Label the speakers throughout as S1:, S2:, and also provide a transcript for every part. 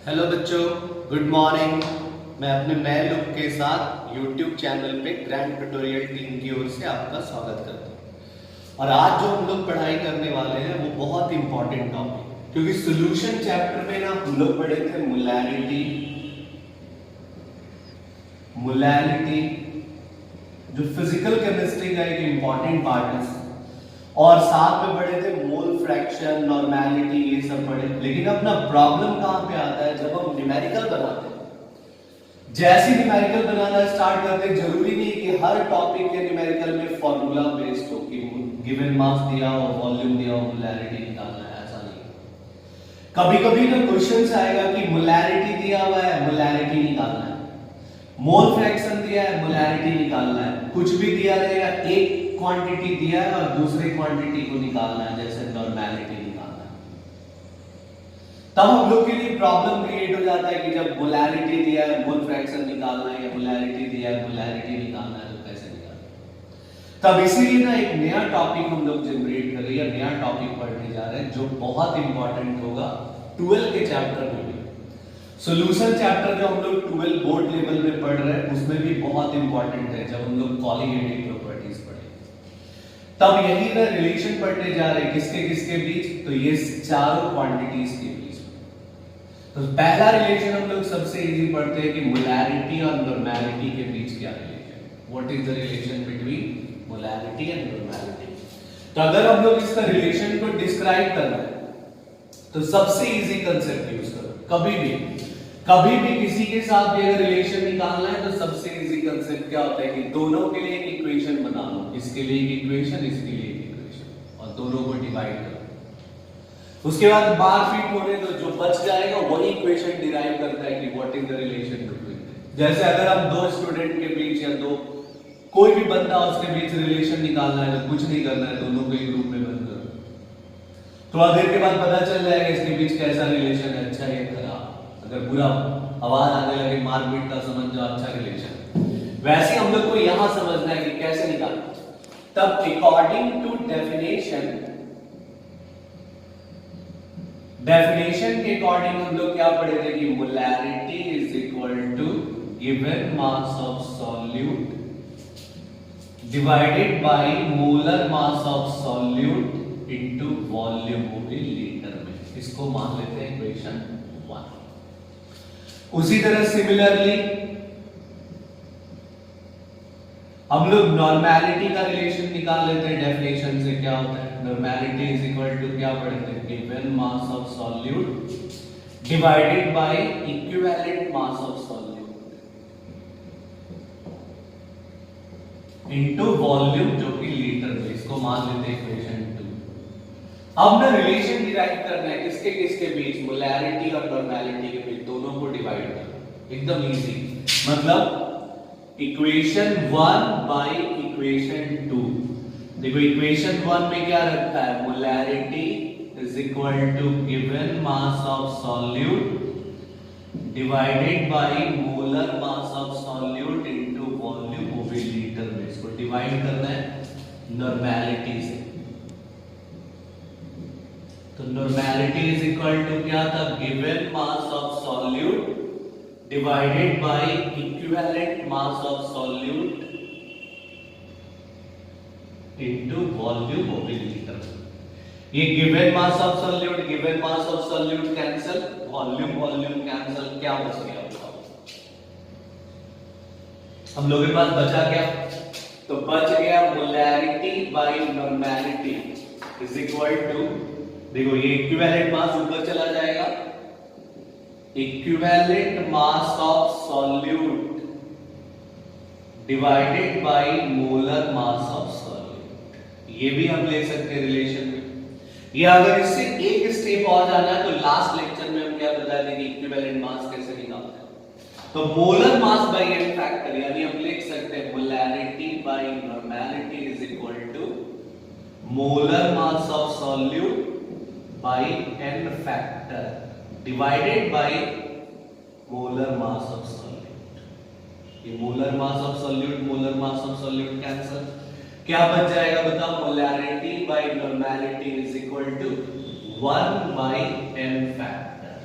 S1: Hello बच्चों, good morning. मैं अपने नए लुक के साथ YouTube चैनल पे ग्रैंड ट्यूटोरियल टीम की ओर से आपका स्वागत करता हूँ। और आज जो हम लोग पढ़ाई करने वाले हैं वो बहुत इंपॉर्टेंट टॉपिक, क्योंकि सॉल्यूशन चैप्टर में ना हम लोग पढ़े थे मोलैरिटी जो फिजिकल केमिस्ट्री का एक इंपॉर्टेंट पार्ट है, और साथ में पढ़े थे मोल फ्रैक्शन, नॉर्मेलिटी, ये सब पढ़े। लेकिन अपना प्रॉब्लम कहां पे आता है? जब हम न्यूमेरिकल बनाते हैं। जैसे न्यूमेरिकल बनाना स्टार्ट करते हैं, जरूरी नहीं कि हर टॉपिक के न्यूमेरिकल में फॉर्मूला बेस्ड हो कि गिवन मास दिया हो, वॉल्यूम दिया हो, मोलैरिटी निकालना है, ऐसा नहीं। कभी कभी ना क्वेश्चन आएगा कि मोलैरिटी दिया हुआ है, मोलैरिटी निकालना है, मोल फ्रैक्शन दिया है, मोलैरिटी निकालना है, कुछ भी दिया रहेगा, एक क्वांटिटी दिया है और दूसरे क्वांटिटी को निकालना है, जैसे नॉर्मेलिटी निकालना है। तब हम लोग के लिए प्रॉब्लम क्रिएट हो जाता है कि जब मोलैरिटी दिया है, मोल फ्रैक्शन निकालना है, या मोलैरिटी दिया है, मोलैरिटी निकालना है, तो कैसे निकालना। तब इसीलिए ना एक नया टॉपिक हम लोग जनरेट कर रहे हैं, नया टॉपिक पढ़ने जा रहे हैं जो बहुत इंपॉर्टेंट होगा 12 के चैप्टर में भी। सॉल्यूशन चैप्टर जो हम लोग 12 बोर्ड लेवल में पढ़ रहे हैं उसमें भी बहुत इंपॉर्टेंट है। जब हम लोग कॉलिगेटिव प्रॉपर्टीज पढ़े तब यही ना रिलेशन पढ़ने जा रहे हैं, किसके किसके बीच? तो ये चारों क्वांटिटीज के बीच। तो पहला रिलेशन हम लोग सबसे इजी पढ़ते हैं कि मोलैरिटी और नॉर्मेलिटी के बीच क्या रिलेशन है। What is the relation between molarity and normality? तो अगर हम लोग इसका रिलेशन को डिस्क्राइब करना है तो सबसे इजी कंसेप्ट यूज करो। कभी भी किसी के साथ भी अगर रिलेशन निकालना है तो सबसे इजी कंसेप्ट क्या होता है कि दोनों के लिए एक इक्वेशन बना लो, इसके लिए एक इक्वेशन, इसके लिए एक इक्वेशन, और दोनों को डिवाइड करो। उसके बाद बार फिट होने तो जो बच जाएगा वही इक्वेशन डिराइव करता है कि what is the relation between. जैसे अगर हम दो स्टूडेंट के बीच या दो कोई भी बंदा उसके बीच रिलेशन निकालना है तो कुछ नहीं करना है, दोनों को एक ग्रुप में बंद करो। थोड़ा देर के बाद पता चल जाएगा इसके बीच कैसा रिलेशन है, अच्छा या खराब। अगर बुरा आवाज आने लगे, मारपीट का, समझ जाओ अच्छा रिलेशन। वैसे हम लोग को यहां समझना है कि कैसे निकालना। तब अकॉर्डिंग टू डेफिनेशन के अकॉर्डिंग हम लोग क्या पढ़े थे कि molarity is equal to given mass of solute divided by molar mass of solute into volume litre में। इसको मान लेते हैं इक्वेशन 1। उसी तरह सिमिलरली हम लोग नॉर्मेलिटी का रिलेशन निकाल लेते हैं। डेफिनेशन से क्या होता है? नॉर्मेलिटी इज इक्वल टू क्या पढ़ते हैं? Given mass of solute divided by equivalent mass of solute into volume जो कि लीटर में। इसको मान लेते हैं इक्वेशन 2। अब ना रिलेशन डिराइव करना है किसके किसके बीच? मोलैरिटी और नॉर्मेलिटी के बीच, दोनों को डिवाइड करना, एकदम इजी। मतलब इक्वेशन 1 बाय इक्वेशन 2। देखो इक्वेशन 1 में क्या रखा है? Molarity is equal to given mass of solute divided by molar mass of solute into volume of litre में। इसको डिवाइड करना है नॉर्मेलिटी से। तो नॉर्मेलिटी इज इक्वल टू क्या था? Given mass of solute divided by equivalent mass of solute into volume of litre. ये given mass of solute cancel, volume cancel, क्या बच गया? हम लोगों के पास बचा क्या? तो बच गया molarity by normality is equal to, देखो ये इक्विवेलेंट मास ऊपर चला जाएगा, equivalent mass of solute divided by molar mass of solute. ये भी हम ले सकते हैं रिलेशन में। ये अगर इससे एक स्टेप और जाना है तो लास्ट लेक्चर में हम क्या बताए थे कि इक्विवेलेंट मास कैसे निकालते हैं। तो molar mass by n factor, यानी हम लिख सकते हैं molarity by normality is equal to molar mass of solute by n factor divided by molar mass of solute। ये molar mass of solute cancel, क्या बच जाएगा बताओ? molarity by normality is equal to 1 by n factor।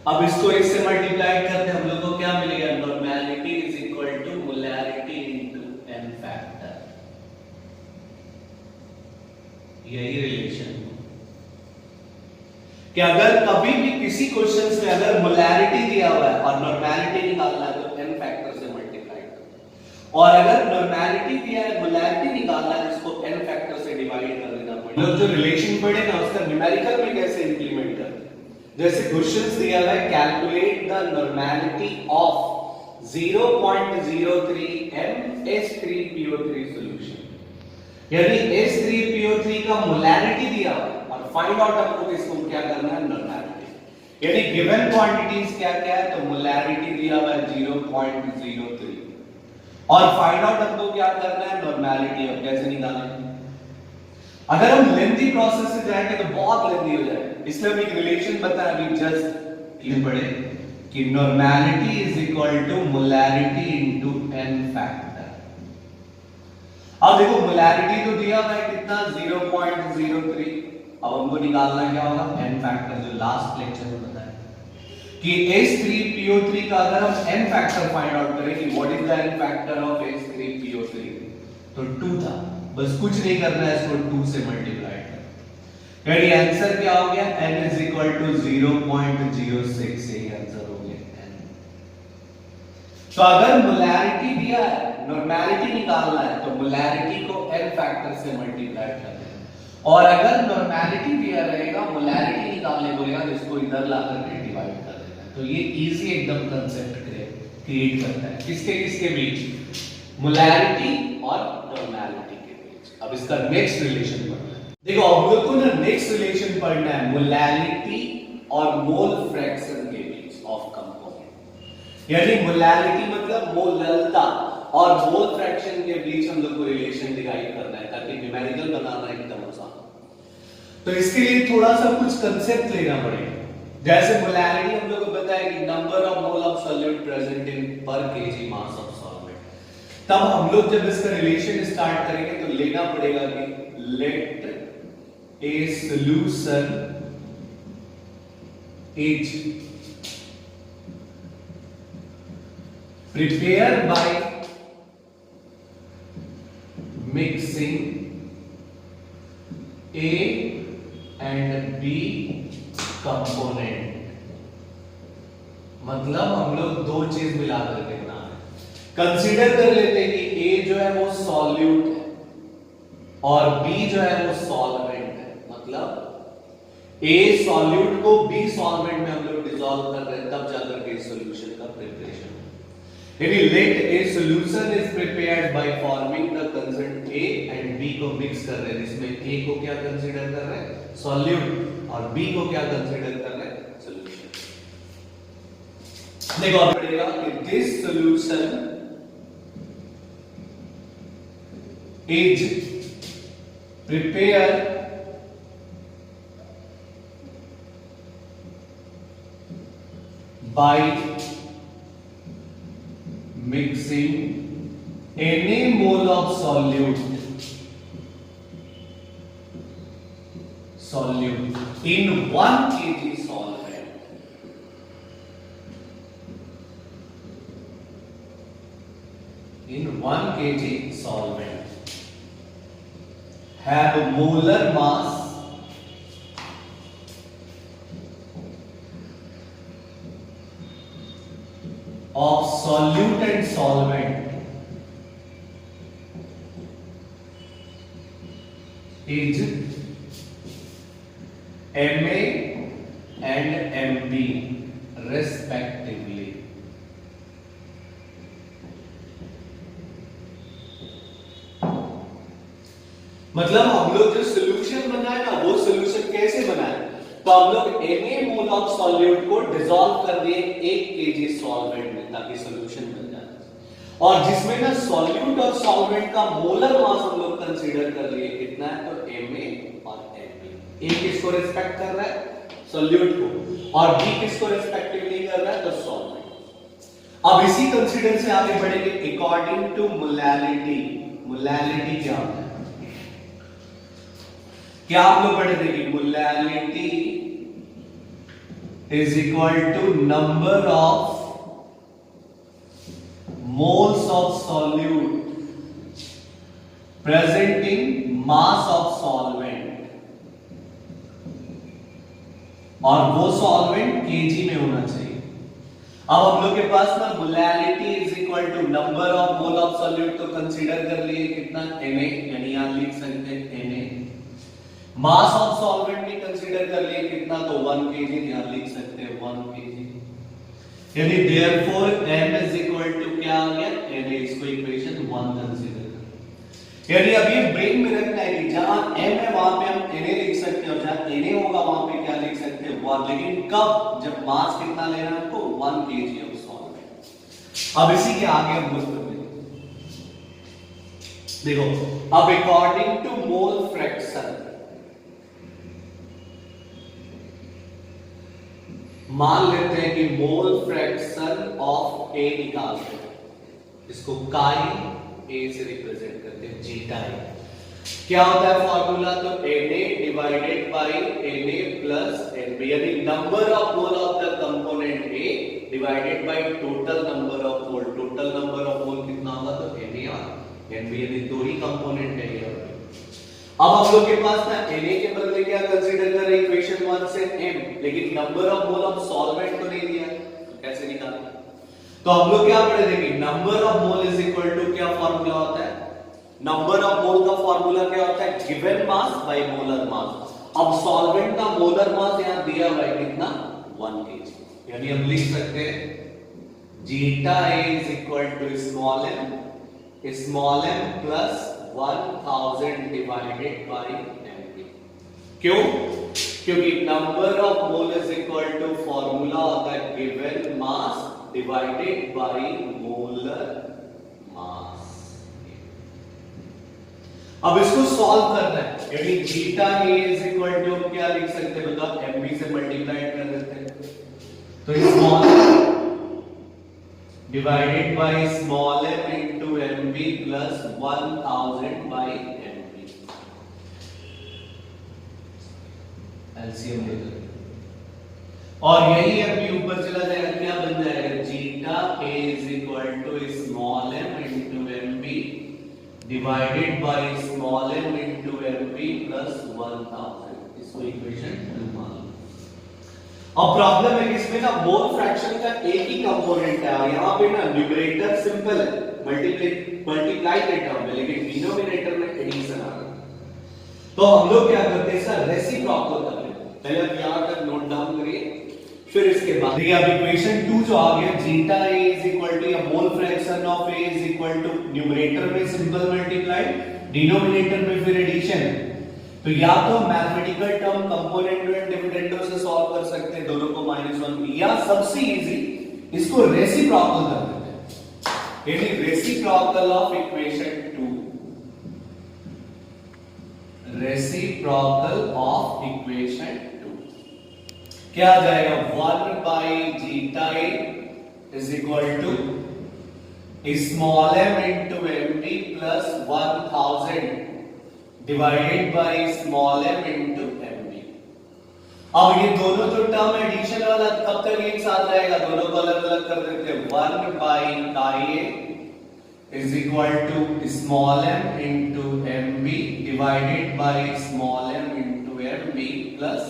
S1: अब इसको इससे multiply करते हैं हम लोग को क्या मिलेगा, normality is equal to molarity into n factor. यही रिलेशन कि अगर कभी भी किसी क्वेश्चन में अगर मोलैरिटी दिया हुआ है और नॉर्मेलिटी निकालना है तो एन फैक्टर से मल्टीप्लाई करो, और अगर नॉर्मेलिटी दिया है मोलैरिटी निकालना है इसको एन फैक्टर से डिवाइड कर देना पड़ेगा। लोग जो रिलेशन पढ़े ना उसका न्यूमेरिकल में कैसे इंप्लीमेंट करते हैं, जैसे क्वेश्चंस दिया हुआ है calculate the normality of 0.03 H3PO3 solution, यानी H3PO3 का मोलैरिटी दिया हुआ है और फाइंड आउट आपको इसको क्या करना है, नॉर्मेलिटी, यानी गिवन क्वांटिटीज क्या क्या है, तो मोलैरिटी दिया हुआ है 0.03 और फाइंड आउट आपको क्या करना है, नॉर्मेलिटी। अब कैसे निकालेंगे, अगर हम लेंथी प्रोसेस से जाएंगे तो बहुत लेंथी हो जाएगा, इसलिए हम एक रिलेशन बताया अभी जस्ट ये पढ़े कि normality is equal to molarity into n factor. अब देखो मोलैरिटी तो दिया हुआ है कितना 0.03, अब हमको निकालना क्या होगा, एन फैक्टर, जो लास्ट लेक्चर में बताया कि H3PO3 का अगर हम एन फैक्टर फाइंड आउट करें कि what is the n factor of H3PO3 तो 2 था, बस कुछ नहीं करना है, इसको 2 से मल्टीप्लाई कर, यानी आंसर क्या हो गया, n इज इक्वल टू 0.06, यही आंसर हो गया n। तो अगर मोलैरिटी दिया है, नॉर्मेलिटी निकालना है तो मोलैरिटी को n फैक्टर से मल्टीप्लाई कर देना, और अगर नॉर्मेलिटी दिया रहेगा मोलैरिटी निकालने बोलेगा तो इसको इधर लाकर के डिवाइड कर देना। तो ये इजी एकदम कांसेप्ट क्रिएट करता है किसके किसके बीच, मोलैरिटी और नॉर्मेलिटी के बीच। अब इसका नेक्स्ट रिलेशन पढ़ना है, देखो अब लोग को ना नेक्स्ट रिलेशन पढ़ना है मोलैरिटी और मोल फ्रैक्शन के बीच ऑफ कंपोनेंट, यानी मोलैरिटी मतलब मोललता और मोल फ्रैक्शन के बीच हम लोग को रिलेशन डिराइव करना है ताकि न्यूमेरिकल बनाना एकदम आसान। तो इसके लिए थोड़ा सा कुछ कांसेप्ट लेना पड़ेगा, जैसे मोलैरिटी हम लोग को पता है कि number of mole of solute present in पर केजी मास ऑफ सॉल्वेंट। तब हम लोग जब इसका रिलेशन स्टार्ट करेंगे तो लेना पड़ेगा कि late a solution is prepared by mixing A and B component, मतलब हम लोग दो चीज मिला करके बना रहे हैं। कंसीडर कर लेते हैं कि A जो है वो सॉल्यूट है और B जो है वो सॉल्वेंट है, मतलब A सॉल्यूट को B सॉल्वेंट में हम लोग डिसॉल्व कर रहे हैं तब जाकर के सॉल्यूशन का प्रिपरेशन। यानी let A solution is prepared by forming the consent A and B को मिक्स कर रहे हैं, जिसमें A को क्या कंसीडर कर रहे हैं, सॉल्यूट, और B को क्या कंसीडर कर रहे हैं, सॉल्यूशन। देखो अब पड़ेगा कि this solution is prepare by mixing any mole of solute in 1 kg solvent, in 1 kg solvent have molar mass of solute and solvent is Ma and Mb respectively. मतलब हम लोग जो सॉल्यूशन बनाए ना वो सॉल्यूशन कैसे बनाए, तो हम लोग Na मोल ऑफ सॉल्यूट को डिसॉल्व कर दिए 1 kg सॉल्वेंट में ताकि सॉल्यूशन बन जाए, और जिसमें ना सॉल्यूट और सॉल्वेंट का मोलर मास हम लोग कंसीडर कर लिए कितना है, तो Ma और Mb। A किसको रिस्पेक्ट कर रहा है, सॉल्यूट को, और B किसको रिस्पेक्टिवली कर रहा है, तो सॉल्वेंट। अब इसी कंसीडर से आगे बढ़ेंगे अकॉर्डिंग टू मोलैरिटी। मोलैरिटी क्या होता है, क्या आप लोग पढ़े थे कि molarity is equal to number of moles of solute present in mass of solvent, और वो सॉल्वेंट kg में होना चाहिए। अब हम लोग के पास ना molarity is equal to number of mole of solute तो कंसीडर कर लिए कितना Na, यानी यहां लिख सकते हैं Na। मास ऑफ सॉल्वेंट भी कंसीडर कर लिए कितना तो 1 kg, यहां लिख सकते हैं 1 kg, यानी therefore m is equal to क्या आ गया Na। इसको इक्वेशन 1 कंसीडर कर, यानी अब ये ब्रेन में रखना है कि जहां m है वहां पे हम Na लिख सकते हैं और जहां Na होगा वहां पे क्या लिख सकते हैं 1, लेकिन कब, जब मास कितना लेना है हमको 1 kg ऑफ सॉल्वेंट। अब इसी के आगे हम कुछ देखो, अब अकॉर्डिंग टू मोल फ्रैक्शन मान लेते हैं कि मोल फ्रैक्शन ऑफ A निकालते हैं, इसको काई A से रिप्रेजेंट करते हैं जीटा A। क्या होता है फॉर्मूला, तो Na divided by Na plus Nb, यानी number of mole of the component A divided by total number of mole. Total number of मोल कितना होगा तो Na और Nb, यानी दो ही कंपोनेंट है ये। अब हम लोग के पास ना Na के बदले क्या कंसीडर कर रहे हैं इक्वेशन 1 से m, लेकिन number of mole of solvent तो नहीं दिया, तो कैसे निकालें? तो हम लोग क्या पढ़े थे कि number of mole is equal to क्या फॉर्मूला होता है, नंबर ऑफ मोल का फॉर्मूला क्या होता है given mass by molar mass. अब सॉल्वेंट का मोलर मास यहां दिया हुआ है कितना 1 kg, यानी हम लिख सकते हैं zeta A is equal to small m plus 1000 divided by mv। क्यों? क्योंकि number of mole is equal to formula होता है given mass divided by molar mass. अब इसको सॉल्व करना है, यानी zeta A is equal to क्या लिख सकते हैं बताओ, mv से मल्टीप्लाई कर देते हैं, तो small divided by small m into mv plus 1000 by mv। LCM लेकर और यही mv ऊपर चला जाएगा, क्या बन जाएगा zeta A is equal to small m into mv divided by small m into mv plus 1000। इसको इक्वेशन 2 मान लो। अब प्रॉब्लम है कि इसमें ना मोल फ्रैक्शन का एक ही कंपोनेंट है और यहां पे ना न्यूमरेटर सिंपल है, मल्टीप्लाई के टर्म में, लेकिन डिनोमिनेटर में एडिशन आ रहा है। तो हम लोग क्या करते हैं सर, रेसिप्रोकल कर लेते हैं। पहले आप यहां तक नोट डाउन करिए, फिर इसके बाद देखिए अब इक्वेशन 2 जो आ गया zeta A is equal to या mole fraction of A is equal to numerator में सिंपल मल्टीप्लाई, डिनोमिनेटर में फिर एडिशन। तो या तो mathematical term component and dividendo से सॉल्व कर सकते हैं दोनों को -1, या सबसे इजी इसको रेसिप्रोकल कर देते हैं, यानी reciprocal of equation 2, reciprocal of equation 2 क्या आ जाएगा 1 by zeta A is equal to small m into mv plus 1000 divided by small m into mv। अब ये दोनों जो टर्म एडिशन वाला कब तक एक साथ रहेगा, दोनों को अलग अलग कर देते हैं। 1 by chi A is equal to small m into mv divided by small m into mv plus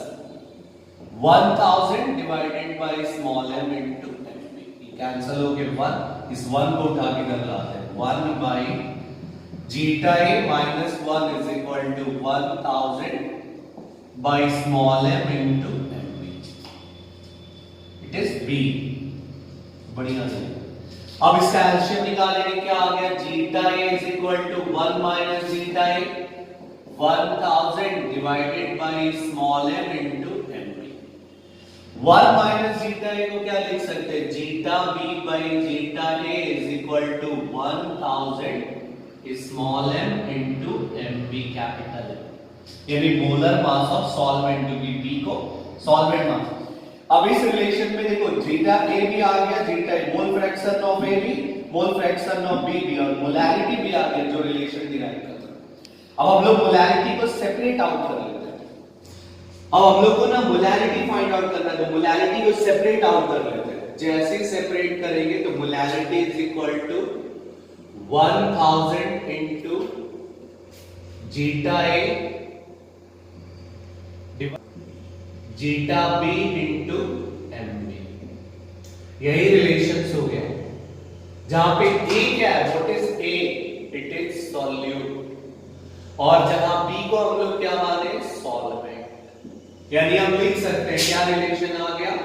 S1: 1000 divided by small m into mv। Cancel हो गए 1, इस 1 को उठा के इधर लाते हैं। 1 by zeta A minus 1 is equal to 1000 by small m into mv. It is B। बढ़िया से अब इसका एलसीएम निकालेंगे, क्या आ गया zeta A is equal to 1 minus zeta A 1000 divided by small m into mv। 1 minus zeta A को क्या लिख सकते हैं, zeta B by zeta A is equal to 1000 small m into mv capital M, यानी molar mass of solvent, क्योंकि B को solvent मास। अब इस रिलेशन में देखो जीटा A भी आ गया, zeta mole fraction of A भी, मोल फ्रैक्शन ऑफ B भी, और मोलैरिटी भी आ गया जो रिलेशन डिराइव कर रहा है। अब हम लोग मोलैरिटी को सेपरेट आउट कर लेते हैं। अब हम लोग को ना मोलैरिटी फाइंड आउट करना है, तो मोलैरिटी को सेपरेट आउट कर लेते हैं। जैसे ही सेपरेट करेंगे तो molarity is equal to 1000 into zeta A zeta B into M B. यही रिलेशंस हो गया, जहां पे ए क्या है, what is A, it is solute, और जहां बी को हम लोग क्या माने, सॉल्वेंट। यानी हम लिख सकते हैं क्या रिलेशन आ गया,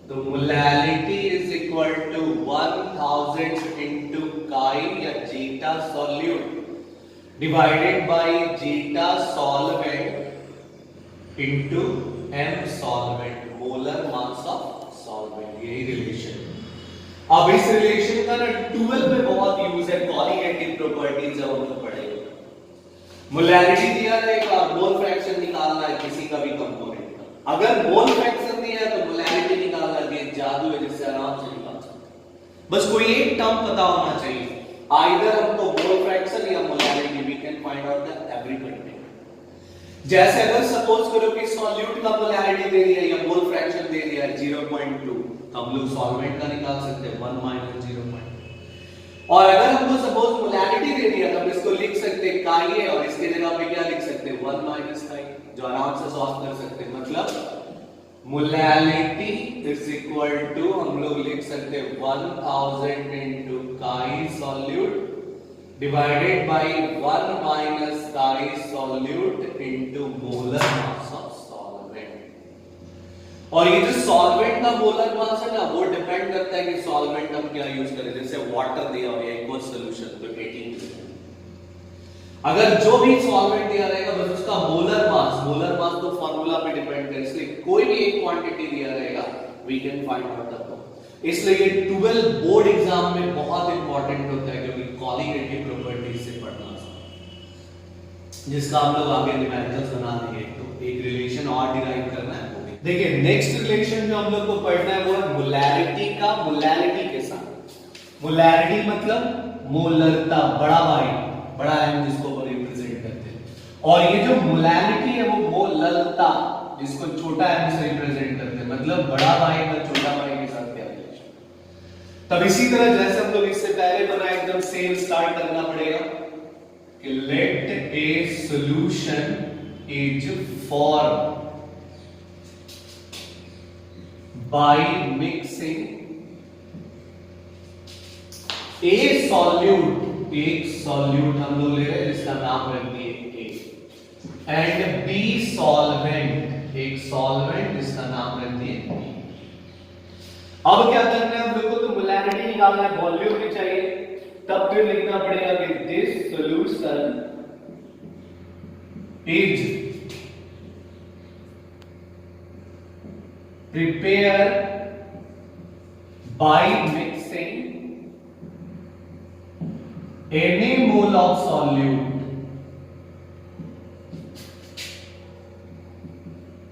S1: तो molarity is equal to 1000 into chi या zeta solute divided by zeta solvent into M solvent, molar mass of solvent. यही रिलेशन। अब इस रिलेशन का ना 12 में बहुत यूज है, कॉलिगेटिव प्रॉपर्टीज जब हम लोग पढ़ेंगे। मोलैरिटी दिया रहेगा, मोल फ्रैक्शन निकालना है किसी का भी कंपोनेंट का। अगर मोल फ्रैक्शन दिया है तो मोलैरिटी निकालना है, जादू है जिससे आराम से निकाल सकते। बस कोई एक टर्म पता होना चाहिए, आइदर हमको मोल फ्रैक्शन या molarity, we can find out the every content. जैसे अगर सपोज करो कि सॉल्यूट का मोलैरिटी दे दिया या मोल फ्रैक्शन दे दिया है 0.2, तो हम लोग सॉल्वेंट का निकाल सकते हैं 1 - 0.2। और अगर हमको सपोज मोलैरिटी दे दिया तो हम इसको लिख सकते हैं काई है, और इसके जगह पे क्या लिख सकते हैं 1 - काई, जो आराम से सॉल्व कर सकते हैं। मतलब मोलैरिटी इज इक्वल टू हम लोग लिख सकते हैं 1000 into chi solute divided bye 1 - chi solute into molar mass of solvent. और ये जो सॉल्वेंट का मोलर मास है ना, वो डिपेंड करता है कि सॉल्वेंट हम क्या यूज करें। जैसे वाटर दिया हो या एक्वस सॉल्यूशन तो 18%। अगर जो भी सॉल्वेंट दिया रहेगा बस उसका मोलर मास तो फार्मूला पे डिपेंड करे, इसलिए कोई भी एक क्वांटिटी दिया रहेगा we can find out the term. इसलिए ये 12 बोर्ड एग्जाम में बहुत इंपॉर्टेंट होता है, क्योंकि कॉलिगेटिव प्रॉपर्टीज से पढ़ना, जिसका हम लोग आगे न्यूमेरिकल्स बना देंगे। तो एक रिलेशन और डिराइव करना है। देखिए नेक्स्ट रिलेशन जो हम लोग को पढ़ना है वो है मोलैरिटी का मोलैरिटी के साथ। मोलैरिटी मतलब मोलरता, बड़ा भाई, बड़ा एम जिसको रिप्रेजेंट करते हैं, और ये जो मोलैरिटी है वो मोलरता जिसको छोटा एम से रिप्रेजेंट करते हैं। मतलब बड़ा भाई का छोटा भाई के साथ क्या रिलेशन। तब इसी तरह जैसे हम लोग इससे पहले बनाए एकदम सेम स्टार्ट करना पड़ेगा कि let a solution is form by mixing a solute, एक सॉल्यूट हम लोग ले रहे हैं जिसका नाम रख दिए A, एंड B सॉल्वेंट, एक सॉल्वेंट जिसका नाम रख दिए B। अब क्या करना है हम लोग को, तो मोलैरिटी निकालना है, वॉल्यूम भी चाहिए। तब फिर लिखना पड़ेगा कि this solution is prepare by mixing any mole of solute,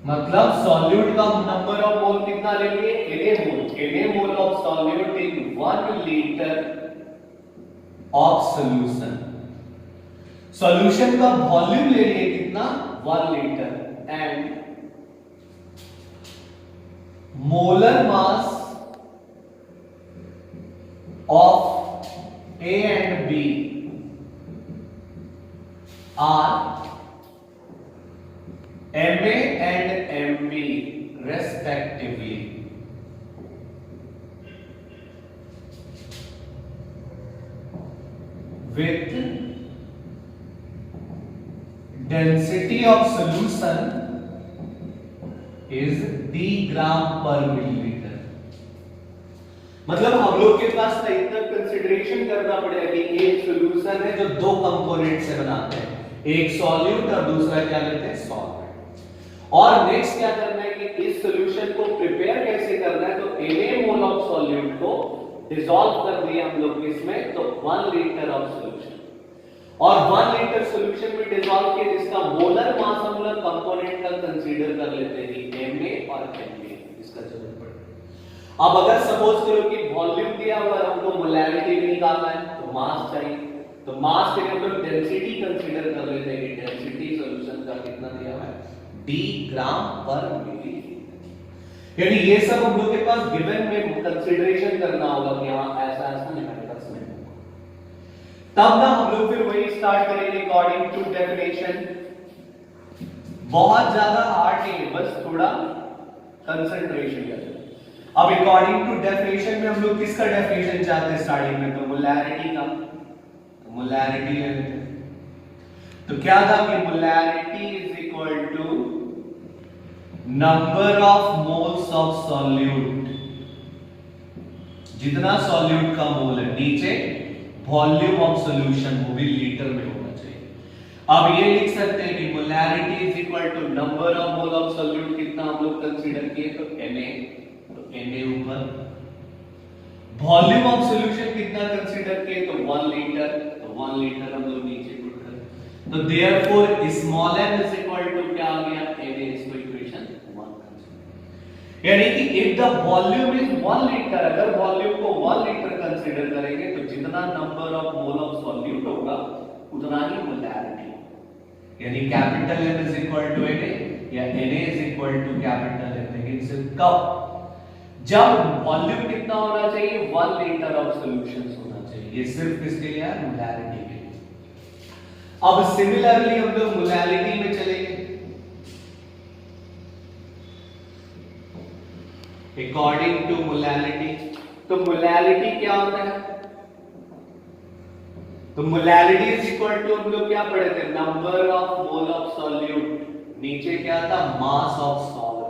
S1: मतलब सॉल्यूट का नंबर ऑफ मोल कितना ले लिए, Na mole of solute in 1 litre of solution. Solution का वॉल्यूम ले लिए कितना, 1 litre, and molar mass of A and B are Ma and Mb respectively. With density of solution is d ग्राम पर millilitre. मतलब हम लोग के पास ना इतना कंसीडरेशन करना पड़ेगा कि एक सॉल्यूशन है जो दो कंपोनेंट से बनाते हैं, एक सॉल्यूट और दूसरा क्या लेते हैं, सॉल्वेंट। और नेक्स्ट क्या करना है कि इस सॉल्यूशन को प्रिपेयर कैसे करना है, तो Na मोल ऑफ सॉल्यूट को डिसॉल्व कर दिया हम लोग इसमें, तो 1 लीटर ऑफ सॉल्यूशन, और 1 लीटर सॉल्यूशन में डिसॉल्व किया जिसका मोलर मास हम लोग कंपोनेंट का कंसीडर कर लेते हैं Ma और Mb, इसका जरूरत पड़े। अब अगर सपोज करो कि वॉल्यूम दिया हुआ है, हमको मोलैरिटी भी निकालना है, तो मास चाहिए, तो मास के लिए हम लोग डेंसिटी कंसीडर कर लेते हैं कि डेंसिटी सॉल्यूशन का कितना दिया हुआ है डी ग्राम पर मिलीलीटर। यानी ये सब हम लोग के पास गिवन में कंसीडरेशन करना होगा कि हाँ ऐसा ऐसा न्यूमेरिकल्स में होगा। तब ना हम लोग फिर वही स्टार्ट करेंगे अकॉर्डिंग टू डेफिनेशन। बहुत ज्यादा हार्ड नहीं है, बस थोड़ा कंसंट्रेशन करें। अब अकॉर्डिंग टू डेफिनेशन में हम लोग किसका डेफिनेशन चाहते हैं स्टार्टिंग में? तो मोलैरिटी का। तो मोलैरिटी ले लेते हैं। तो क्या था कि molarity is equal to number of moles of solute, जितना सॉल्यूट का मोल है, नीचे वॉल्यूम ऑफ सॉल्यूशन, वो भी लीटर में होना चाहिए। अब ये लिख सकते हैं कि molarity is equal to number of mole of solute कितना हम लोग कंसीडर किए, तो Na, तो Na ऊपर, वॉल्यूम ऑफ सॉल्यूशन कितना कंसीडर किए, तो 1 लीटर, तो 1 लीटर हम लोग नीचे पुट कर। तो therefore small m is equal to क्या आ गया, Na, इसको इक्वेशन 1 कंसीडर। यानी कि if the volume is 1 litre, अगर वॉल्यूम को 1 लीटर कंसीडर करेंगे तो जितना number of mole of solute होगा उतना ही मोलैरिटी, यानी capital M is equal to Na या Na is equal to capital M। लेकिन सिर्फ कब? जब वॉल्यूम कितना होना चाहिए, 1 लीटर ऑफ सॉल्यूशंस होना चाहिए। ये सिर्फ किसके लिए है? मोलैरिटी के लिए। अब सिमिलरली हम लोग मोलैरिटी में चलेंगे। अकॉर्डिंग टू मोलैरिटी, तो मोलैरिटी क्या होता है? तो मोलैरिटी इज इक्वल टू हम लोग क्या पढ़े थे? Number of mole of solute, नीचे क्या था? मास ऑफ सॉल्वेंट।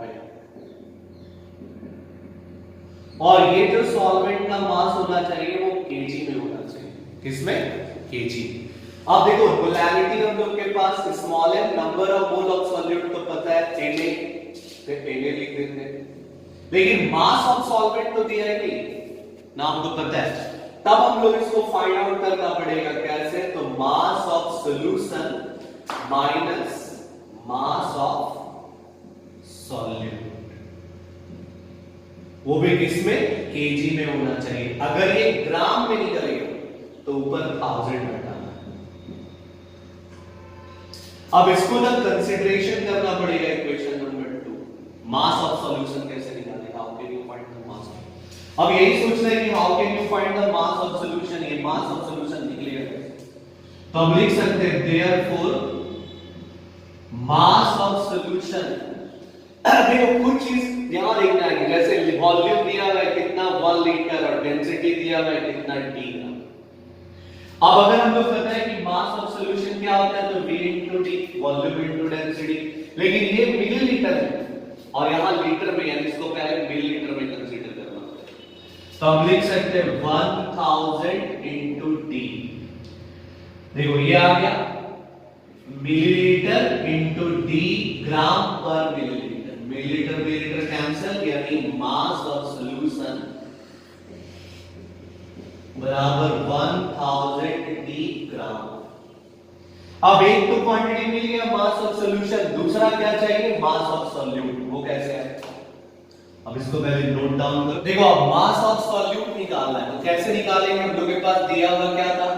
S1: और ये जो सॉल्वेंट का मास होना चाहिए वो केजी में होना चाहिए। किसमें? केजी। अब देखो मोलैरिटी हम लोग के पास स्मॉल है, number of mole of solute तो पता है Na, तो Na लिख देते हैं। लेकिन मास ऑफ सॉल्वेंट तो दिया ही नहीं ना, हमको पता है। तब हम लोग इसको फाइंड आउट करना पड़ेगा। कैसे? तो mass of solution minus mass of solute, वो भी किसमें? केजी में होना चाहिए। अगर ये ग्राम में निकलेगा तो ऊपर 1000 हटाना। अब इसको ना कंसीडरेशन करना पड़ेगा equation number 2। Mass of solution कैसे निकालेगा? How can you find the mass? अब यही सोचना है कि how can you find the mass of solution. ये मास ऑफ सॉल्यूशन निकलेगा कैसे? तो हम लिख सकते हैं देयरफॉर मास ऑफ सॉल्यूशन। देखो कुछ चीज यहां लिखना है, जैसे वॉल्यूम दिया हुआ है कितना 1 लीटर और डेंसिटी दिया हुआ है कितना डी ग्राम। अब अगर हम लोग पता है कि मास ऑफ सॉल्यूशन क्या होता है, तो V into D, volume into density. लेकिन ये मिलीलीटर है और यहां लीटर में, यानी इसको पहले मिलीलीटर में कंसीडर करना होगा। तो हम लिख सकते हैं 1000 into D। देखो ये आ गया मिलीलीटर into D ग्राम पर मिलीलीटर। मिलीलीटर मिलीलीटर कैंसिल, यानी मास ऑफ सॉल्यूशन बराबर 1000 डी ग्राम। अब एक तो क्वांटिटी मिल गया मास ऑफ सॉल्यूशन, दूसरा क्या चाहिए? मास ऑफ सॉल्यूट। वो कैसे है? अब इसको पहले नोट डाउन करो। देखो अब मास ऑफ सॉल्यूट निकालना है, तो कैसे निकालेंगे? हम लोग के पास दिया हुआ क्या था?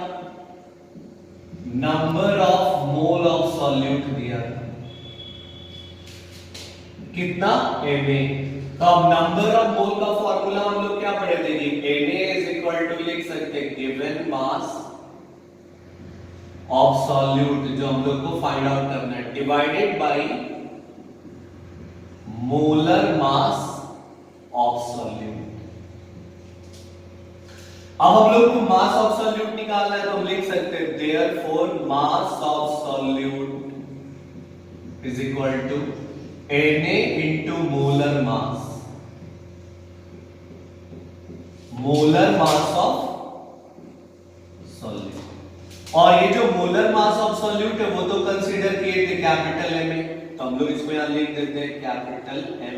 S1: Number of mole of solute दिया था कितना? Na। तो अब नंबर ऑफ मोल का फॉर्मूला हम लोग क्या पढ़े थे? Na इज इक्वल टू लिख सकते हैं गिवन मास ऑफ सॉल्यूट, जो हम लोग को फाइंड आउट करना है, divided by molar mass of solute. अब हम लोग को मास ऑफ सॉल्यूट निकालना है, तो हम लिख सकते हैं therefore mass of solute is equal to Na into molar mass, molar mass of solute. और ये जो मोलर मास ऑफ सॉल्यूट है वो तो कंसीडर किए थे कैपिटल M में, तो हम लोग इसको यहां लिख देते हैं कैपिटल M।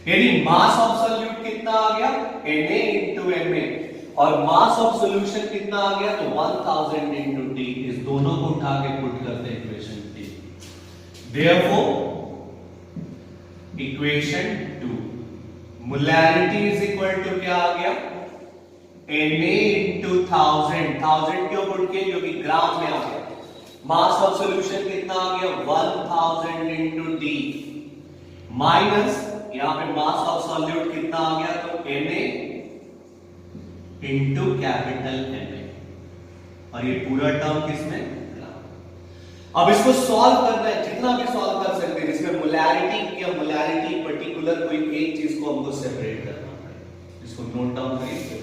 S1: यानी मास ऑफ सॉल्यूट कितना आ गया? Na into Ma। और मास ऑफ सॉल्यूशन कितना आ गया? तो 1000 into D। इस दोनों को उठा के पुट करते हैं equation. Therefore, equation 2, molarity is equal to क्या आ गया? Na into 1000। 1000 क्यों पुट किए? क्योंकि ग्राम में आ गया। मास ऑफ सॉल्यूशन कितना आ गया 1000 into D माइनस यहां पे मास ऑफ सॉल्यूट कितना आ गया तो Na into कैपिटल Na और ये पूरा टर्म किसमें ग्राम। अब इसको सॉल्व करना है, जितना भी सॉल्व कर सकते हैं इसमें मोलैरिटी या मोलैरिटी पर्टिकुलर कोई एक चीज को हमको सेपरेट करना पड़ेगा, इसको नोट डाउन करिए।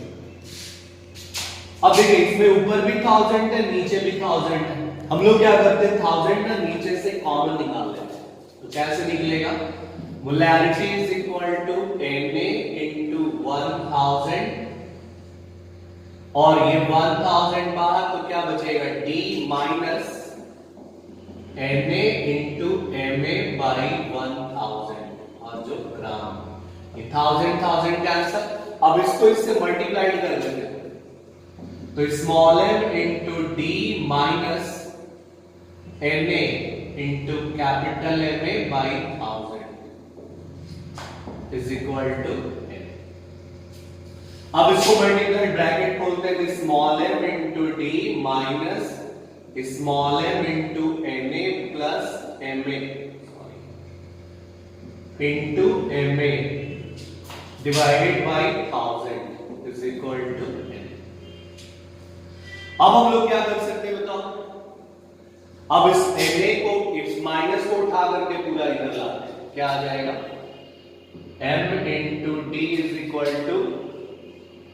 S1: अब देखिए इसमें ऊपर भी 1000 है नीचे भी 1000 है, हम लोग क्या करते हैं 1000 ना नीचे से कॉमन निकाल लेते हैं, तो कैसे निकलेगा molarity is equal to Na into 1000 और ये 1000 बाहर तो क्या बचेगा D minus Na into Ma by 1000 और जो ग्राम ये 1000 कैंसल। अब इसको इससे मल्टीप्लाई कर देते हैं तो small m into D minus Na into capital Ma by 1000 is equal to n। अब इसको मल्टीप्लाई ब्रैकेट खोलते हैं तो small m into D minus small m into Na plus Ma into Ma divided by 1000 is equal to n। अब हम लोग क्या कर सकते हैं बताओ, अब इस Na को इस माइनस को उठा करके पूरा इधर लाते हैं, क्या आ जाएगा m into D is equal to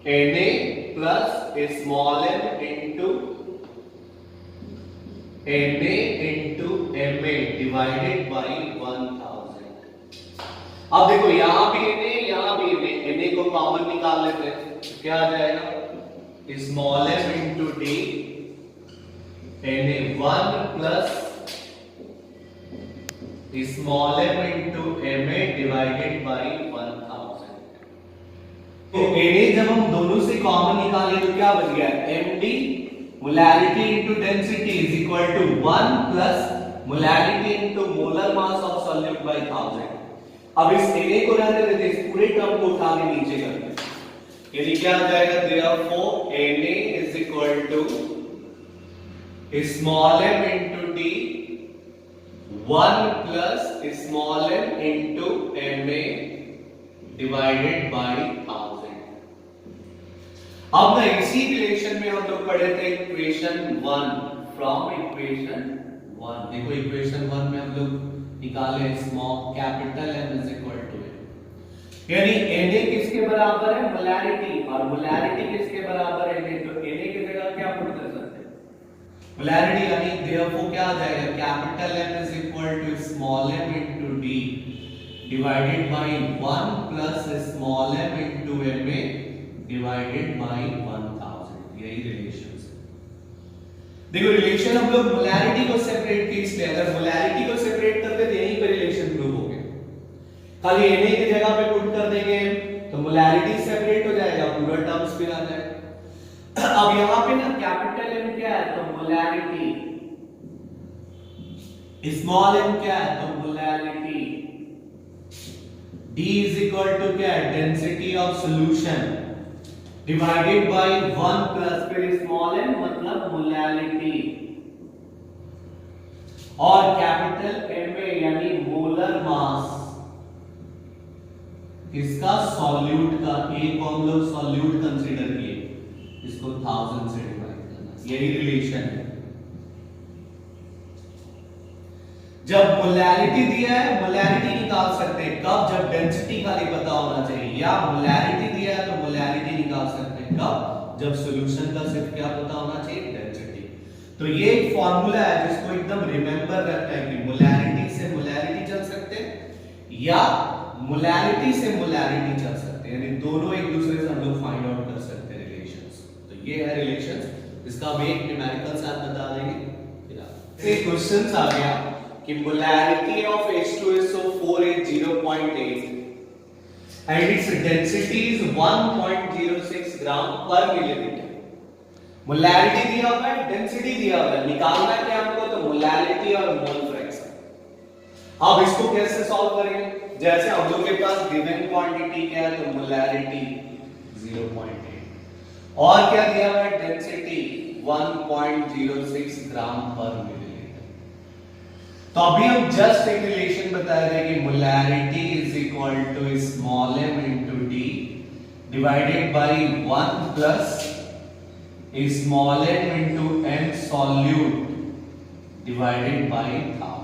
S1: Na plus small m into Na into Ma divided by 1000। अब देखो यहां भी Na यहां भी Na को कॉमन निकाल लेते हैं तो क्या आ जाएगा small m into D Na 1 plus small m into Ma divided by 1000। तो Na जब हम दोनों से कॉमन निकालें तो क्या बच गया md molarity into density is equal to 1 plus molarity into molar mass of solute by 1000। अब इस Na को रहने देते हैं, इस पूरे टर्म को उठा के नीचे करते हैं, यानी क्या आ जाएगा therefore Na is equal to small m into D 1 plus small m into Ma divided by 1000। अब ना इसी रिलेशन में हम लोग पढ़े थे इक्वेशन 1 फ्रॉम इक्वेशन 1। देखो इक्वेशन 1 में हम लोग निकाले small capital M is equal to A, यानी Na किसके बराबर है मोलैरिटी और मोलैरिटी किसके बराबर है Na, तो Na की जगह क्या पुट कर सकते हैं मोलैरिटी, यानी therefore क्या आ जाएगा capital M is equal to small m into D divided by 1 plus small m into Ma divided by 1000। यही रिलेशन है। देखो रिलेशन हम लोग मोलैरिटी को सेपरेट किए, इसलिए अगर मोलैरिटी को सेपरेट करते तो यहीं पे रिलेशन प्रूव हो गया, खाली Na की जगह पे पुट कर देंगे तो मोलैरिटी सेपरेट हो जाएगा, पूरा टर्म्स फिर आ जाएगा। अब यहां पे ना कैपिटल M क्या है तो मोलैरिटी, स्मॉल m क्या है तो molarity, D is equal to क्या है density of solution divided by 1 plus फिर स्मॉल m मतलब मोलैरिटी और कैपिटल Ma यानी मोलर मास इसका सॉल्यूट का, A को हम लोग सॉल्यूट कंसीडर किए, इसको 1000 से डिवाइड करना, यही रिलेशन है। जब मोलैरिटी दिया है मोलैरिटी निकाल सकते हैं कब, जब डेंसिटी खाली पता होना चाहिए, या मोलैरिटी दिया है तो मोलैरिटी निकाल सकते हैं कब, जब सॉल्यूशन का सिर्फ क्या पता होना चाहिए डेंसिटी। तो ये एक फार्मूला है जिसको एकदम रिमेंबर रखना है कि मोलैरिटी से मोलैरिटी चल सकते हैं या मोलैरिटी से मोलैरिटी चल सकते हैं, यानी दोनों एक दूसरे से हम लोग फाइंड आउट कर सकते हैं रिलेशंस। तो ये है रिलेशंस, इसका हम एक न्यूमेरिकल साथ बता देंगे। एक क्वेश्चन आ गया कि molarity of H2SO4 is 0.8 and its density is 1.06 gram per milliliter। molarity दिया हुआ है, डेंसिटी दिया हुआ है, निकालना क्या हमको तो molarity और मोल फ्रैक्शन। अब इसको कैसे सॉल्व करेंगे, जैसे हम लोग के पास गिवन क्वांटिटी क्या है तो molarity 0.8 और क्या दिया हुआ है डेंसिटी 1.06 ग्राम पर मिलीलीटर। तो अभी हम जस्ट एक रिलेशन बताए थे कि molarity is equal to small m into D divided by 1 plus small m into m solute divided by 1000।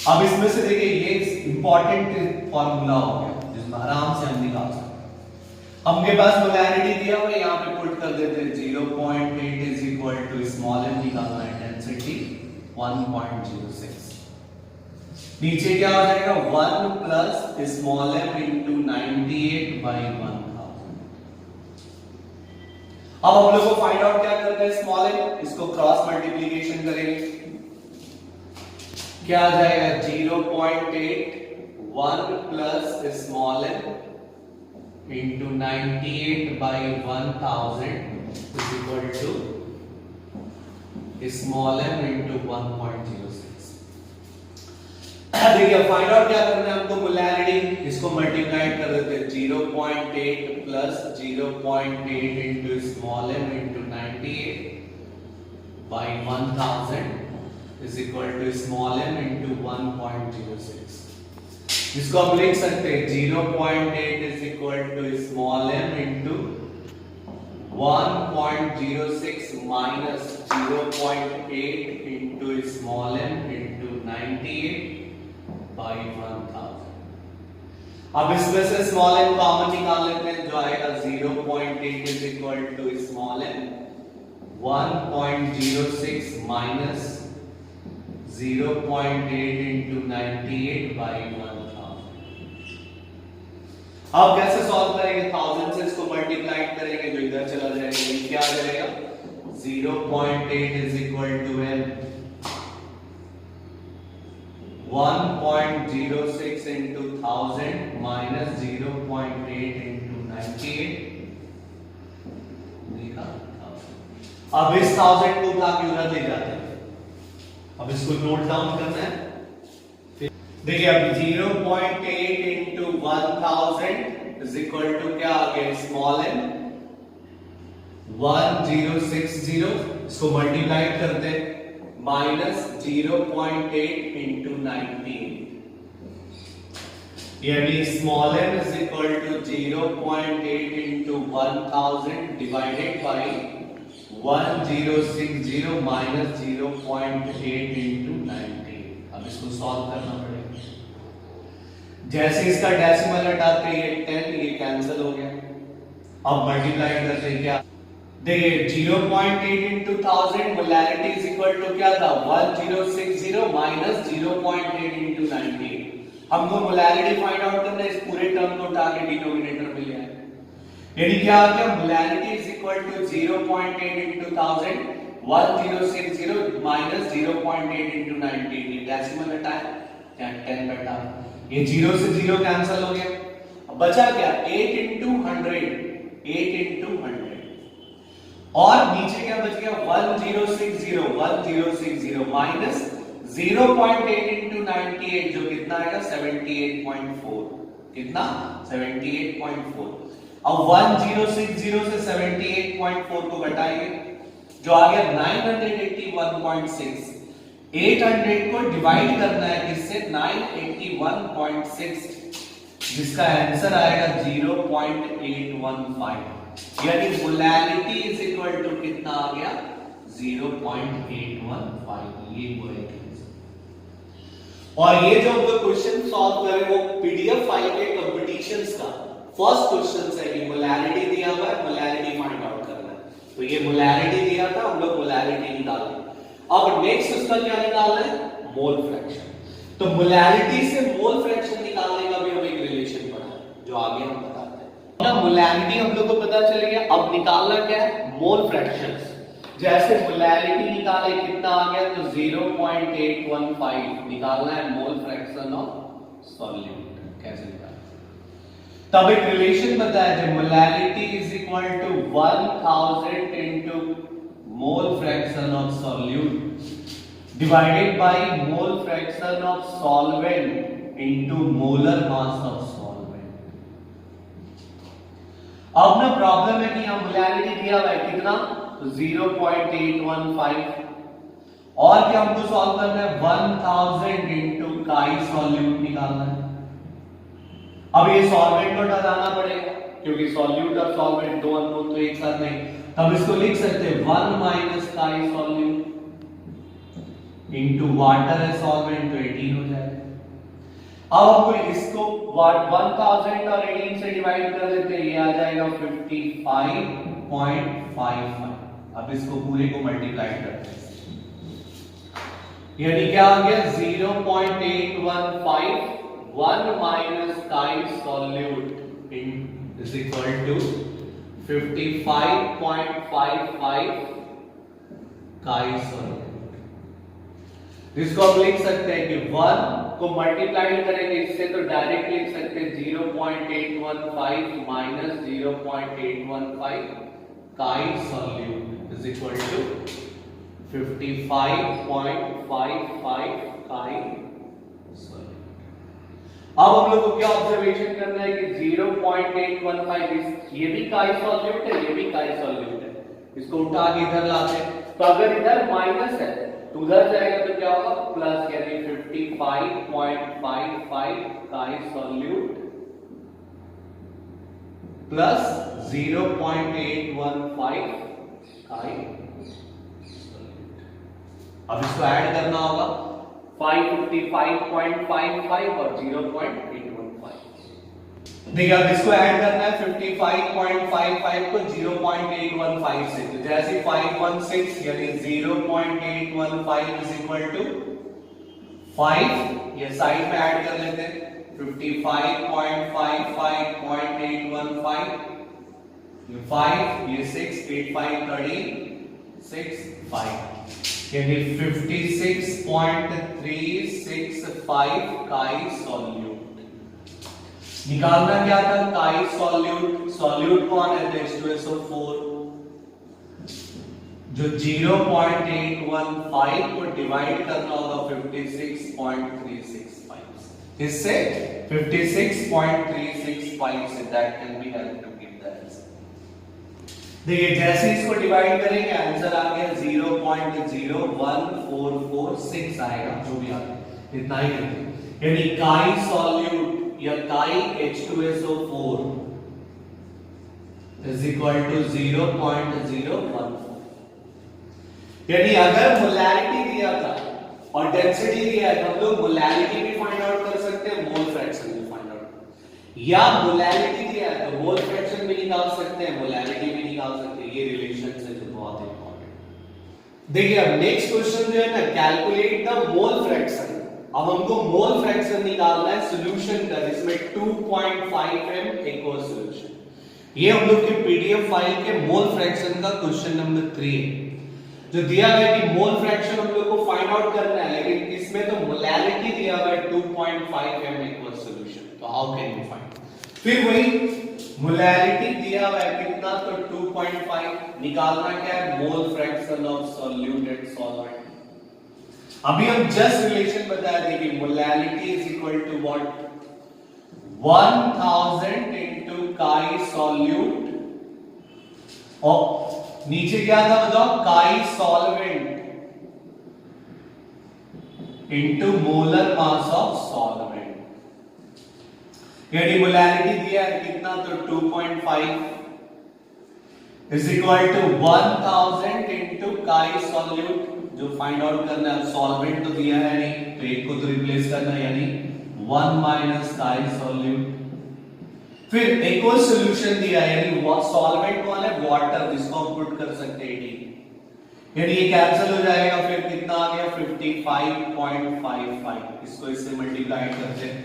S1: अब इसमें से देखिए ये इंपॉर्टेंट फॉर्मूला हो गया जिसमें आराम से हम निकाल सकते हैं। हमके पास मोलैरिटी दिया हुआ है, यहाँ पे पुट कर देते हैं 0.8 is equal to small m निकालना है, डेंसिटी 1.06। नीचे क्या हो जाएगा 1 plus small m into 98 by 1000। अब हम लोग को फाइंड आउट क्या करना है स्मॉल m, इसको क्रॉस मल्टीप्लिकेशन करेंगे, क्या आ जाएगा 0.8 1 plus small m into 98 by 1000 is equal to small m into 1.06। देखिए फाइंड आउट क्या करना है हमको मोलैरिटी, इसको मल्टीप्लाई कर देते हैं 0.8 plus 0.8 into small m into 98 by 1000 is equal to small m into 1.06। इसको हम लिख सकते हैं 0.8 is equal to small m into 1.06 minus 0.8 into small m into 98 by 1000। अब इसमें से स्मॉल m कॉमन निकाल लेते हैं, जो आएगा 0.8 is equal to small m 1.06 minus 0.8 into 98 by 1000। अब कैसे सॉल्व करेंगे, 1000 से इसको मल्टीप्लाई करेंगे, जो इधर चला जाएगा ये क्या आ जाएगा 0.8 is equal to m 1.06 into 1000 minus 0.8 into 98। अब इस 1000 को उठा के उधर ले जाते हैं, अब इसको नोट डाउन करना है। देखिए अब 0.8 इंटू 1000 इज इक्वल टू क्या आ गया स्मॉल m 1060, इसको मल्टीप्लाई करते हैं माइनस 0.8 इंटू 98, यानी small m is equal to 0.8 into 1000 divided by 1060 minus 0.8 into 98। अब इसको सॉल्व करना पड़ेगा, जैसे इसका डेसिमल हटाते हैं ये 10 ये कैंसिल हो गया। अब मल्टीप्लाई करते हैं क्या, देखिए 0.8 into 1000 molarity is equal to क्या था 1060 माइनस 0.8 इंटू 98। हमको मोलैरिटी फाइंड आउट करना है, इस पूरे टर्म को उठा के डिनोमिनेटर में ले आए, यानी क्या आ गया molarity is equal to 0.8 into 1000 1060 minus 0.8 into 98। ये डेसिमल हटाया क्या 10 बटा, ये 0 से 0 कैंसिल हो गया, अब बचा क्या 8 इंटू 100 8 इंटू 100 और नीचे क्या बच गया 1060 माइनस 0.8 इंटू 98 जो कितना आएगा 78.4, कितना 78.4। अब 1060 से 78.4 को घटाएंगे, जो आ गया 981.6। 800 को डिवाइड करना है किससे 981.6, जिसका आंसर आएगा 0.815, यानी मोलैरिटी इज इक्वल टू कितना आ गया 0.815। ये वो है। और ये जो हम लोग क्वेश्चन सॉल्व कर रहे हैं वो पीडीएफ फाइल के कंपटीशंस का फर्स्ट क्वेश्चन है कि मोलैरिटी दिया हुआ है, मोलैरिटी फाइंड आउट करना है, तो ये मोलैरिटी दिया था, हम लोग मोलैरिटी निकालेंगे। अब नेक्स्ट उसका क्या निकालना है मोल फ्रैक्शन, तो मोलैरिटी से मोल फ्रैक्शन निकालने का भी हम एक रिलेशन पढ़ा है, जो आगे हम बताते हैं। ना मोलैरिटी हम लोग को पता चल गया, अब निकालना क्या है मोल फ्रैक्शंस। जैसे मोलैरिटी निकाले कितना आ गया तो 0.815 निकालना है मोल फ्रैक्शन ऑफ सॉल्यूट, कैसे निकालना, तब एक रिलेशन बताया जब molarity is equal to 1000 into mole fraction of solute divided by mole fraction of solvent into molar mass of solvent. अब ना प्रॉब्लम है कि यहां मोलैरिटी दिया हुआ है कितना तो 0.815 और क्या हमको सॉल्व करना है, 1000 इंटू काई सॉल्यूट निकालना है। अब ये सॉल्वेंट को हटाना पड़ेगा क्योंकि सॉल्यूट और सॉल्वेंट दो अननोन तो एक साथ नहीं, तब इसको लिख सकते हैं 1 minus chi solute into water है सॉल्वेंट तो 18 हो जाएगा। अब हमको इसको 1000 और 18 से डिवाइड कर देते हैं, ये आ जाएगा 55.55। अब इसको पूरे को मल्टीप्लाई करते हैं, यानी क्या आ गया 0.815 1 माइनस काई solute is equal to 55.55 chi solute. इसको हम लिख सकते हैं कि 1 को मल्टीप्लाई करेंगे इससे तो डायरेक्ट लिख सकते हैं 0.815 माइनस 0.815 काई solute is equal to 55.55 chi solute. अब हम लोग को क्या ऑब्जर्वेशन करना है कि 0.815 ये भी काई सॉल्यूट है, ये भी काई सॉल्यूट है, इसको उठा के इधर लाते हैं तो अगर इधर माइनस है तो उधर जाएगा तो क्या होगा प्लस, यानी 55.55 chi solute plus 0.815 chi solute. अब इसको ऐड करना होगा 555.55 और 0.815। देखिए अब इसको ऐड करना है 55.55 को 0.815 से, तो जैसे 516 यानी 0.815 इज इक्वल टू 5, ये साइड में ऐड कर लेते हैं 55.55.815 ये 5 ये 6 8 5 13 6 5 यानी 56.365 काई सॉल्यूट। निकालना क्या था काई सॉल्यूट, सॉल्यूट कौन है H2SO4 जो 0.815 को डिवाइड करना होगा 56.365 इससे 56.365 से that can be help to give the answer. देखिए जैसे इसको डिवाइड करेंगे आंसर आ गया 0.01446 आएगा, जो भी आएगा इतना ही है, यानी काई सॉल्यूट या काई H2SO4 इज इक्वल टू 0.014। यानी अगर मोलैरिटी दिया था और डेंसिटी दिया है तो हम लोग मोलैरिटी भी फाइंड आउट कर सकते हैं, मोल फ्रैक्शन भी फाइंड आउट, या मोलैरिटी दिया है तो मोल फ्रैक्शन भी निकाल सकते हैं, मोलैरिटी भी निकाल सकते हैं। ये रिलेशन है जो बहुत इंपॉर्टेंट। देखिए अब नेक्स्ट क्वेश्चन जो है ना, कैलकुलेट द मोल फ्रैक्शन। अब हमको मोल फ्रैक्शन निकालना है सॉल्यूशन का जिसमें 2.5m एक्वस सॉल्यूशन। ये हम लोग के पीडीएफ फाइल के मोल फ्रैक्शन का क्वेश्चन नंबर 3 है, जो दिया गया कि मोल फ्रैक्शन हम लोग को फाइंड आउट करना है, लेकिन इसमें तो मोलैरिटी दिया हुआ है 2.5m एक्वस सॉल्यूशन, तो हाउ कैन यू फाइंड। फिर वही मोलैरिटी दिया हुआ है कितना, तो 2.5, निकालना क्या है mole fraction of solute and solvent. अभी हम जस्ट रिलेशन बता दें कि molarity is equal to what 1000 into chi solute और नीचे क्या था बताओ chi solvent into molar mass of solvent. यानी मोलैरिटी दिया है कितना, तो 2.5 is equal to 1000 into chi solute, जो फाइंड आउट करना है। सॉल्वेंट तो दिया है नहीं तो एक को तो रिप्लेस करना है, यानी 1 माइनस काई सॉल्यूट। फिर एक और सॉल्यूशन दिया है, यानी सॉल्वेंट कौन है वाटर, जिसको हम पुट कर सकते हैं डी, यानी ये कैंसिल हो जाएगा। फिर कितना आ गया 55.55, इसको इससे मल्टीप्लाई करते हैं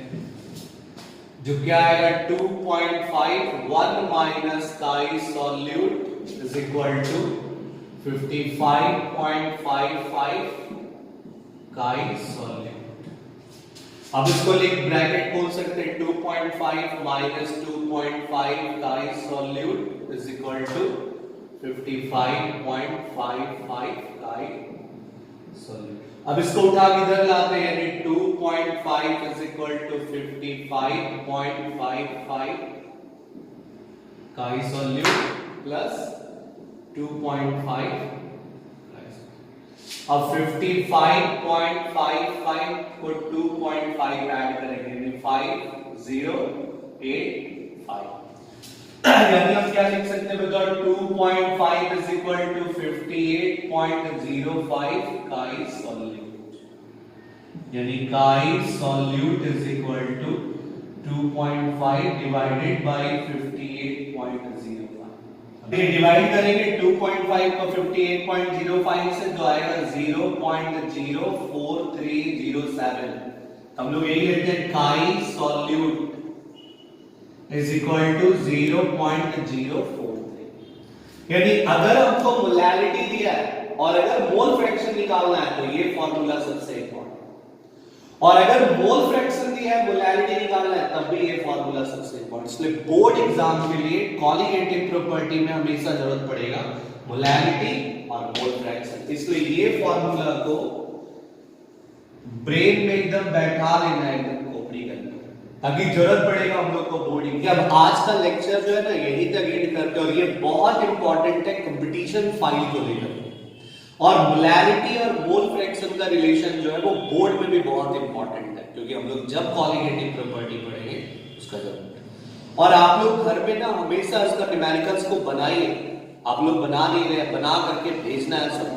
S1: जो क्या आएगा 2.5 1 माइनस काई solute is equal to 55.55 chi solute. अब इसको लिख ब्रैकेट खोल सकते हैं 2.5 माइनस 2.5 काई solute is equal to 55.55 chi solute. अब इसको उठा के इधर लाते हैं, यानी 2.5 is equal to 55.55 chi solute plus 2.5। अब 55.55 को 2.5 ऐड करेंगे, 5085। यानी हम क्या लिख सकते हैं बेटा, 2.5 इज इक्वल टू 58.05 काई सॉल्यूट, यानी chi solute is equal to 2.5 divided by 58.05। ये डिवाइड करेंगे 2.5 को 58.05 से, तो आएगा 0.04307। हम लोग यही लेते हैं, काई सॉल्यूट इज इक्वल टू 0.043। यानी अगर हमको मोलैलिटी दिया है और अगर मोल फ्रैक्शन निकालना है तो ये फॉर्मूला सबसे इंपॉर्टेंट, और अगर मोल फ्रैक्शन दिया है मोलैलिटी निकालना है तब भी ये फॉर्मूला सबसे इंपॉर्टेंट। इसलिए बोर्ड एग्जाम के लिए कॉलिगेटिव प्रॉपर्टी में हमेशा जरूरत पड़ेगा मोलैलिटी और मोल फ्रैक्शन। इसलिए ये फॉर्मूला को ब्रेन में एकदम बैठा लेना है, एकदम खोपड़ी करना, ताकि जरूरत पड़ेगा हम लोग को बोर्डिंग की। अब आज का लेक्चर जो है ना यही तक एंड करते हैं, और ये बहुत इंपॉर्टेंट है कंपटीशन फाइल को लेकर, और मोलैलिटी और मोल फ्रैक्शन का रिलेशन जो है वो बोर्ड में भी बहुत इंपॉर्टेंट है, क्योंकि हम लोग जब कॉलिगेटिव प्रॉपर्टी पढ़ेंगे उसका जरूरत है। और आप लोग घर में ना हमेशा इसका न्यूमेरिकल्स को बनाइए, आप लोग बना नहीं रहे, बना करके भेजना है सब।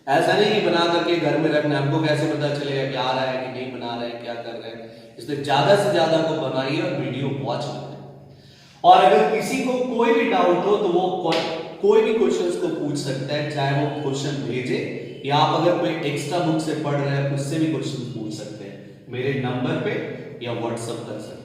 S1: ऐसा नहीं कि बना करके घर में रखना, हमको कैसे पता चलेगा क्या आ रहा है कि नहीं बना रहे हैं, क्या कर रहे हैं। इसलिए ज्यादा से ज्यादा को बनाइए और वीडियो वॉच करें। और अगर किसी को कोई भी डाउट हो तो वो कोई भी क्वेश्चंस को पूछ सकता है, चाहे वो क्वेश्चन भेजे या आप अगर कोई एक्स्ट्रा बुक से पढ़ रहे हैं उससे भी क्वेश्चन पूछ सकते हैं, मेरे नंबर पे या व्हाट्सएप कर सकते हैं।